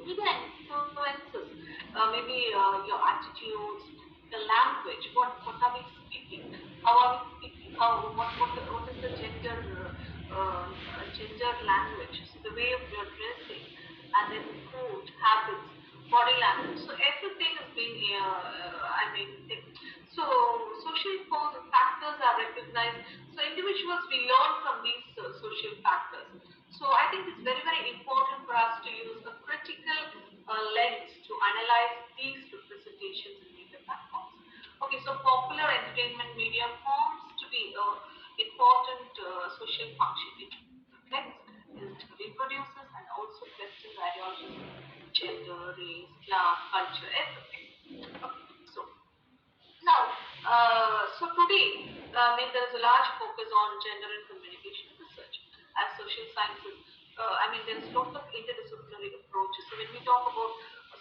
Media influences maybe your attitudes, the language. What are we speaking? How are we speaking? What is the gender language? So the way of your dressing, and then food habits, body language. So everything is being so social factors are recognized. So individuals we learn from these social factors. So I think it's very important for us to use a critical lens to analyze these representations in media platforms. Okay, so popular entertainment media forms to be important social function. It reflects, it reproduces, and also questions ideologies of gender, race, class, culture, everything. Okay, so now, today, there is a large focus on gender and communication research as social sciences. There is lots of interdisciplinary approaches. So when we talk about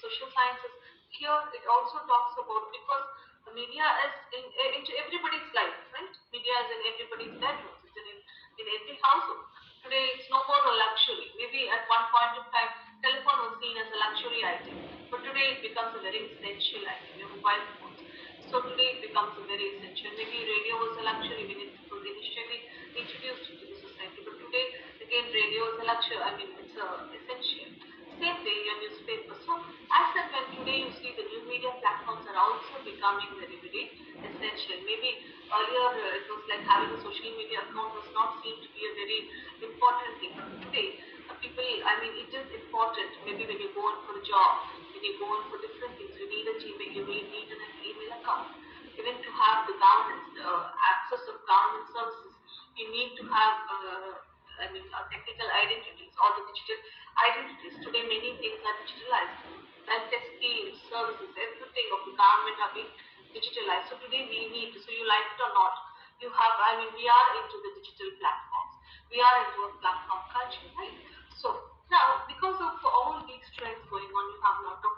social sciences, here it also talks about because the media is into everybody's life, right? Media is in everybody's bedrooms. It's in every household. Today, it's no more a luxury. Maybe at one point of time, telephone was seen as a luxury item, but today it becomes a very essential item. Your mobile phones. So today it becomes a very essential. Maybe radio was a luxury when it was initially introduced into the society, but today again radio is a luxury. It's essential. Same way your newspaper. So as and when today you see the new media platforms are also becoming very essential. Maybe earlier it was like having a social media account was not seen to be a very important thing, but today people. It is important. Maybe when you go on for a job, when you go on for different things, you need a Gmail, you need an email account. Even to have the governance, access of government services, you need to have, technical identities or the digital identities. Today, many things are digitalized. Health schemes, services, everything of the government are being digitalized. So today, we need, so you like it or not, you have, we are into the digital platforms. We are into a platform culture, right? So now, because of all these trends going on, you have a lot of,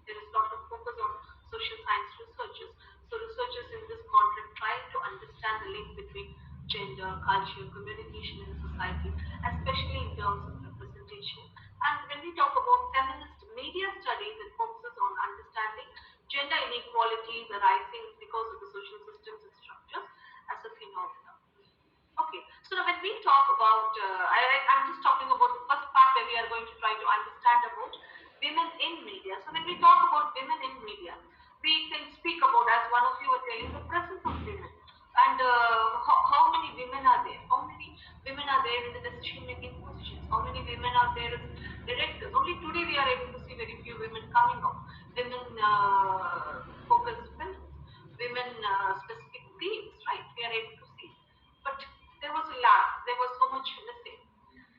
there is a lot of focus on social science researchers. So researchers in this context trying to understand the link between gender, culture, communication in society, especially in terms of representation. And when we talk about feminist media studies, it focuses on understanding gender inequality, the rising because of the social systems and structures as a phenomenon. Okay, so now when we talk about, I'm just talking about the first part where we are going to try to understand about women in media. So when we talk about women in media, we can speak about, as one of you were telling, the presence of women. And how many women are there? How many women are there in the decision-making positions? How many women are there as directors? Only today we are able to see very few women coming up. Women focused films, women specific themes, right? We are able to see. But there was a lack, there was so much missing.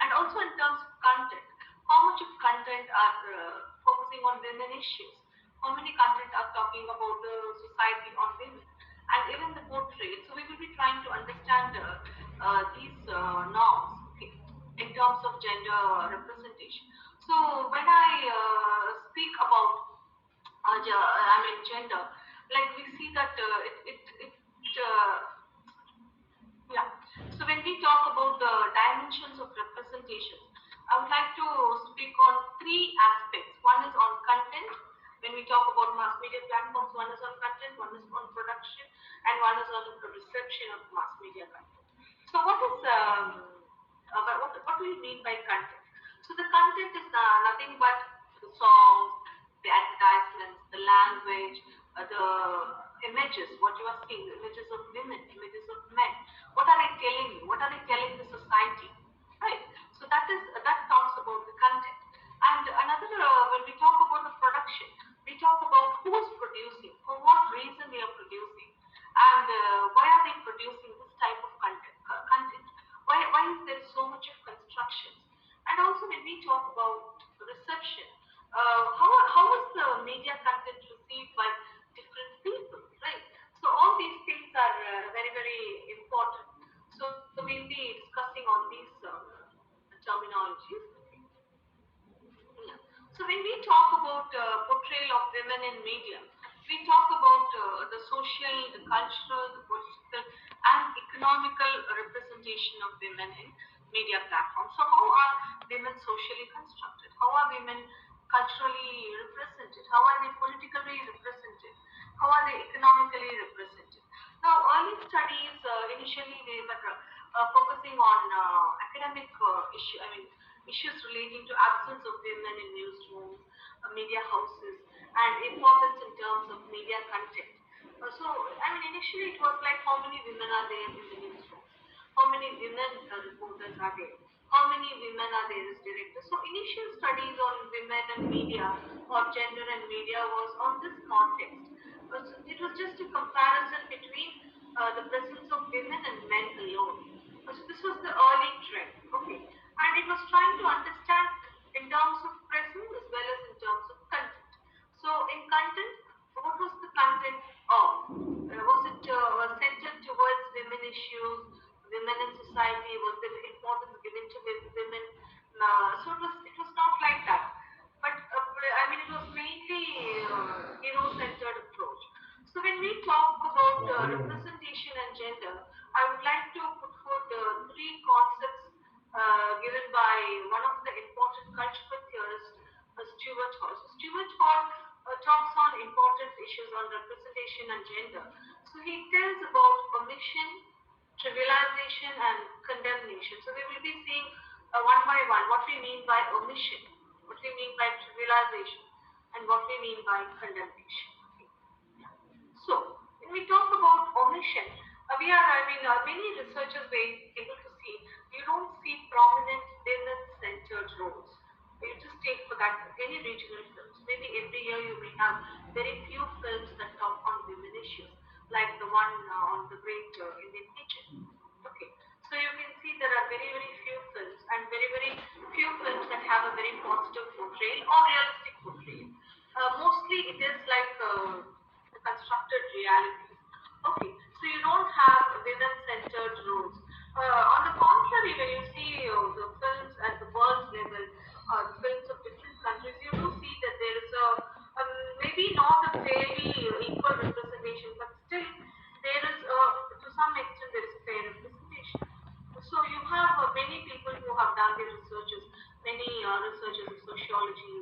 And also in terms of content, how much of content are focusing on women issues? How many content are talking about the society on women? And even the portrait. So we will be trying to understand these norms, okay, in terms of gender representation. So when I speak about gender, like we see that yeah. So when we talk about the dimensions of representation, I would like to speak on three aspects. One is on content. When we talk about mass media platforms, one is on content, one is on production, and one is on the reception of mass media content. So what do you mean by content? So the content is nothing but the songs, the advertisements, the language, the images, what you are seeing, images of women, images of men. What are they telling you? What are they telling the society? Right. So that talks about the content. And another, when we talk about the production, we talk about who is producing, for what reason they are producing, and why are they producing this type of content? Why is there so much of constructions? And also when we talk about reception, how is the media content received by different people, right? So all these things are very important. So we'll be discussing on these terminologies. Yeah. So when we talk about portrayal of women in media, we talk about the social, the cultural, the political, and economical representation of women in media platforms. So how are women socially constructed? How are women culturally represented? How are they politically represented? How are they economically represented? Now, early studies initially they were focusing on academic issues relating to absence of women in newsrooms, media houses, and importance in terms of media content. Initially it was like how many women are there in the newsrooms, how many women reporters are there, how many women are there as directors. So initial studies on women and media or gender and media was on this context. It was just a comparison between the presence of women and men alone. So this was the early trend, okay, and it was trying to understand in terms of presence as well as in terms of content. So in content, what was the content of? Was it centered towards women issues, women in society? Was there importance given to women? So it was not like that. It was mainly hero-centered approach. So when we talk about representation and gender, I would like to put forth three concepts given by one of the important cultural theorists, Stuart Hall. So Stuart Hall talks on important issues on representation and gender. So he tells about omission, trivialization, and condemnation. So we will be seeing one by one what we mean by omission, what we mean by trivialization, and what we mean by condemnation. Okay. So, when we talk about omission, many researchers were able to see you don't see prominent women-centered roles. You just take for that any regional films. Maybe every year you may have very few films that talk on women issues, like the one on the Great Indian Kitchen. Okay, so you can see there are very very few films and very very few films that have a very positive portrayal or realistic portrayal. Mostly it is like the constructed realities. Okay, so you don't have women-centered roles. On the contrary, when you see the films at the world level, films of different countries, you do see that there is a maybe not a fairly equal representation, but still there is to some extent there is a fair representation. So you have many people who have done their researches, many researchers of sociology,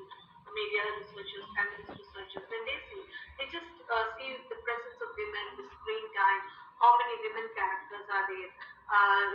media researchers, feminist researchers. When they just see the presence of women, the screen time, how many women characters are there.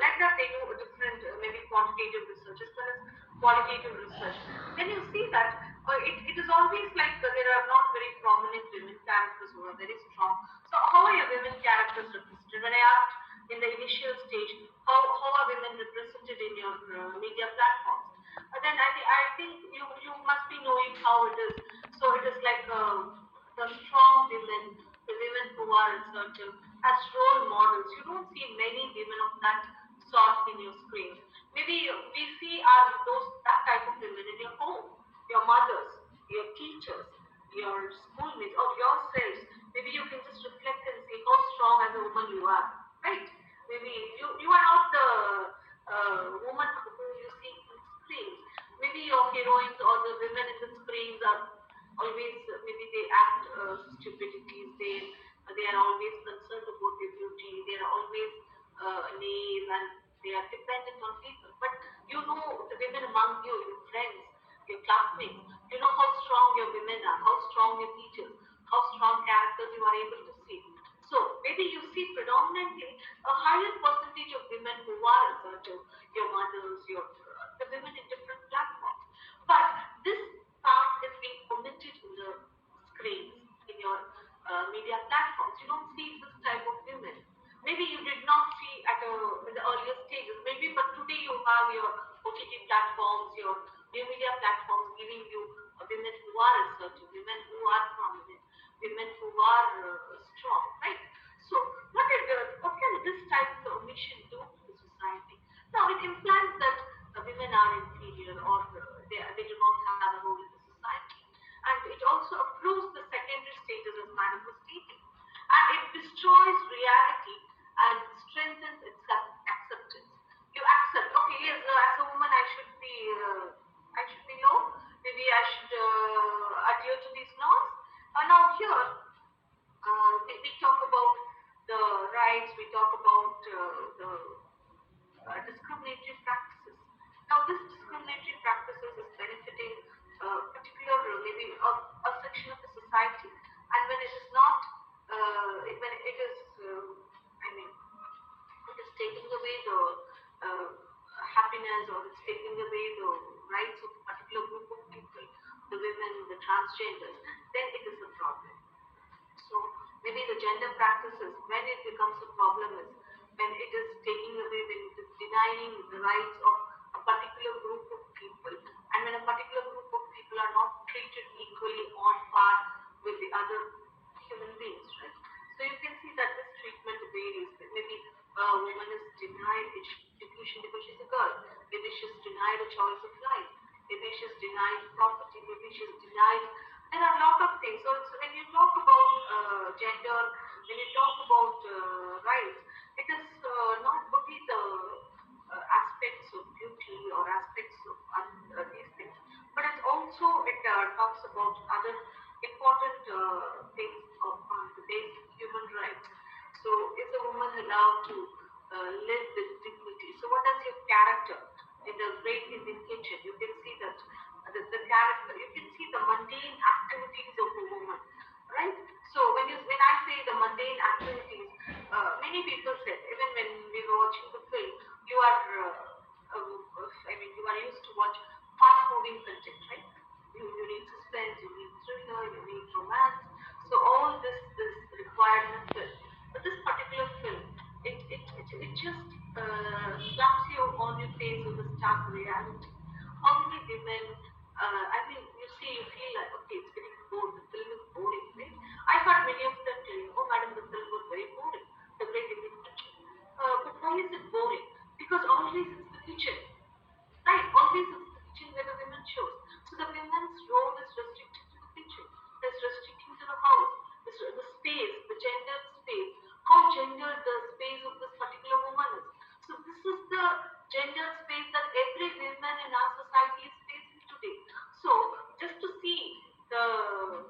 Like that, they do a different, maybe quantitative research as well as qualitative research. Then you see that it is always like there are not very prominent women characters who are very strong. So how are your women characters represented? When I asked in the initial stage, how are women represented in your media platforms? Then I think you must be knowing how it is. So it is like the strong women, the women who are assertive as role models. You don't see many women of that sort in your screens. Maybe we see are those that type of women in your home, your mothers, your teachers, your schoolmates, or yourselves. Maybe you can just reflect and see how strong as a woman you are, right? Maybe you are not the woman who you see in screens. Maybe your heroines or the women in the screens are always maybe they act stupidities. They are always concerned about their beauty. They are always naive and they are dependent on people. But you know the women among you, your friends, your classmates. You know how strong your women are, how strong your teachers, how strong characters you are able to see. So maybe you see predominantly a higher percentage of women who are assertive, your mothers, the women in different platforms. But this part is being omitted in the screens, in your media platforms. You don't see this type of women. Maybe you did not see in the earlier stages. Maybe, but today you have your OTT platforms, your new media platforms giving you women who are assertive, women who are prominent, women who are strong, right? So, what can this type of omission do to the society? Now, it implies that women are inferior or they do not have a role in the society. And it also approves the secondary status as manifestation. And it destroys reality and strengthens its acceptance. You accept, okay, yes, as a woman, I should be low. Maybe I should adhere to these norms. Now here, we talk about the rights. We talk about the discriminatory practices. Now, this discriminatory practice transgenders, then it is a problem. So maybe the gender practices, when it becomes a problem is when it is taking away, when it is denying the rights of a particular group of people, and when a particular group of people are not treated equally on par with the other human beings, right? So you can see that this treatment varies. Maybe a woman is denied education because she's a girl. Maybe she's denied a choice of life. Maybe she's denied property. Maybe she's denied. There are a lot of things. So it's, when you talk about gender, when you talk about rights, it is not only the aspects of beauty or aspects of these things, but it's also it talks about other important things of the basic human rights. So is a woman allowed to live with dignity? So what does your character in the Great Indian Kitchen? You can see that the character, you can see the mundane activities of a woman, right? So when I say the mundane activities, many people said, even when we were watching the film, you are, I mean, you are used to watch fast-moving content, right? You need suspense, you need thriller, you need romance. So all this required in a film. But this particular film, it just slaps you on your face with a stark reality. How many women, I mean, you see, you feel like, okay, it's getting bored, the film is boring, right? I've heard many of them telling, oh, madam, the film was very boring, the Great Indian Kitchen. But why is it boring? Because always it's the kitchen. Right, always it's the kitchen where the women shows. So the women's role is restricted to the kitchen, is restricted to the house, the space, the gendered space, how gendered the space of this particular woman is. So this is the gendered space that every woman in our society is facing today. So just to see the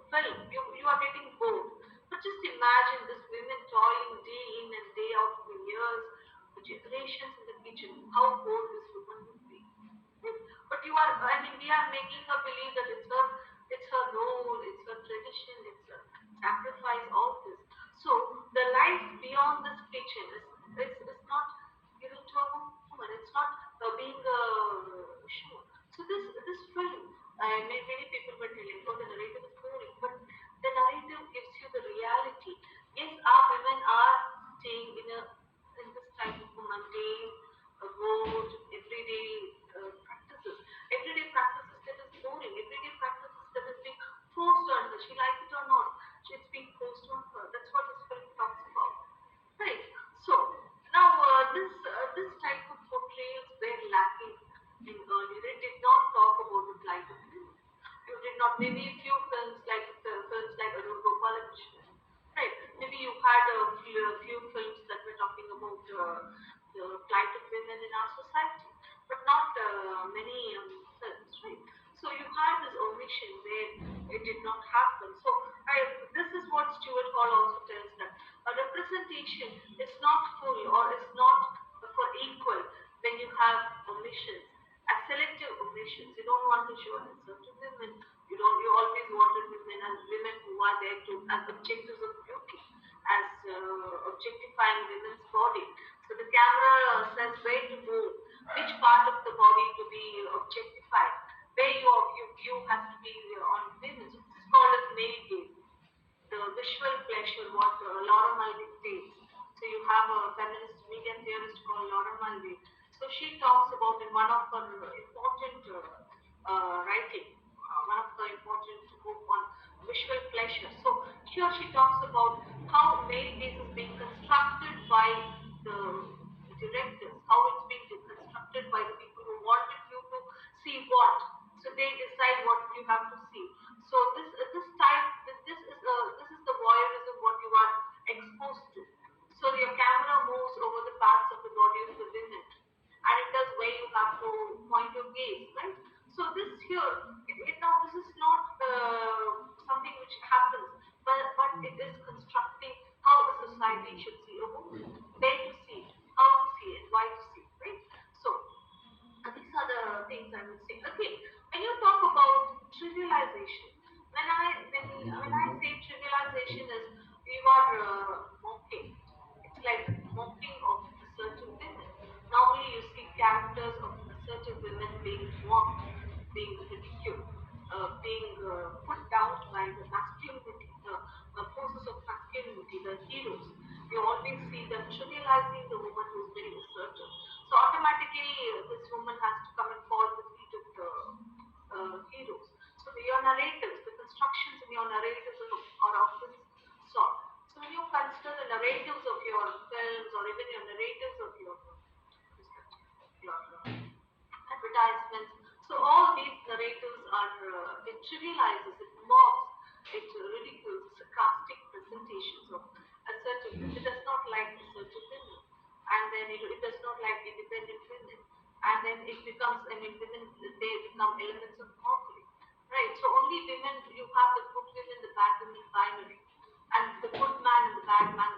film, you are getting bored. But just imagine this women toiling day in and day out for years, for generations in the kitchen, how bored this woman would be. But you are, I mean, we are making her believe that it's her role, it's her tradition, it's her sacrifice, all this. So the life beyond this kitchen is not given to a woman. It's not being shown. So this film, many people were telling, oh, the narrative is boring, but the narrative gives you the reality. Yes, our women are staying in this type of a mundane, road, everyday practices that is boring, everyday practices that is being forced on her. She likes it or not, it's being forced on her. That's what this film talks about, right? So now this type of portrayals were lacking in earlier. It did not talk about the plight of women. You did not. Maybe a few films like Arun Gopalakrishnan, right? Maybe you had a few films that were talking about the plight of women in our society, but not many films, right? So you had this omission where it did not happen. So this is what Stuart Hall also tells that a representation is not full or is not for equal when you have omissions. As selective omissions, you don't want to show an insult to women. You always wanted women who are there to as objectives of beauty, as objectifying women's body. So the camera says where to move, which part of the body to be objectified, where you have to be on women. So this is called as male gaze, the visual pleasure, what Laura Mulvey states. So you have a feminist media theorist called Laura Mulvey. So she talks about in one of her important writing, one of the important book on visual pleasure. So here she talks about how male gaze is being constructed by the directors, how it's being constructed by the people who wanted you to see what. So they decide what you have to see. So this is the voyeurism what you are exposed to. So your camera moves over the parts of the body of the women, and it does where you have to point your gaze, right? So this here, now this is not something which happens, but it is constructing how the society should see a woman, where to see it, how to see it, why to see it, right? So these are the things I would say. Okay, when you talk about trivialization, when I say trivialization is you are mocking. It's like mocking of certain women. Normally, you see characters of certain women being mocked, being ridiculed. being put down by the masculinity, the forces of masculinity, the heroes. You always see them trivializing the woman who is very assertive. So automatically, this woman has to come and fall at the feet of the heroes. So your narratives, the constructions in your narratives are of this sort. So when you consider the narratives of your films or even your narratives of your advertisements. So all these narratives are, it trivializes, it mocks, it ridicules sarcastic presentations of assertive women. It does not like assertive women. And then it does not like independent women. And then it becomes, I mean, women, they become elements of mockery. Right? So only women, you have the good women, the bad women binary. And the good man and the bad man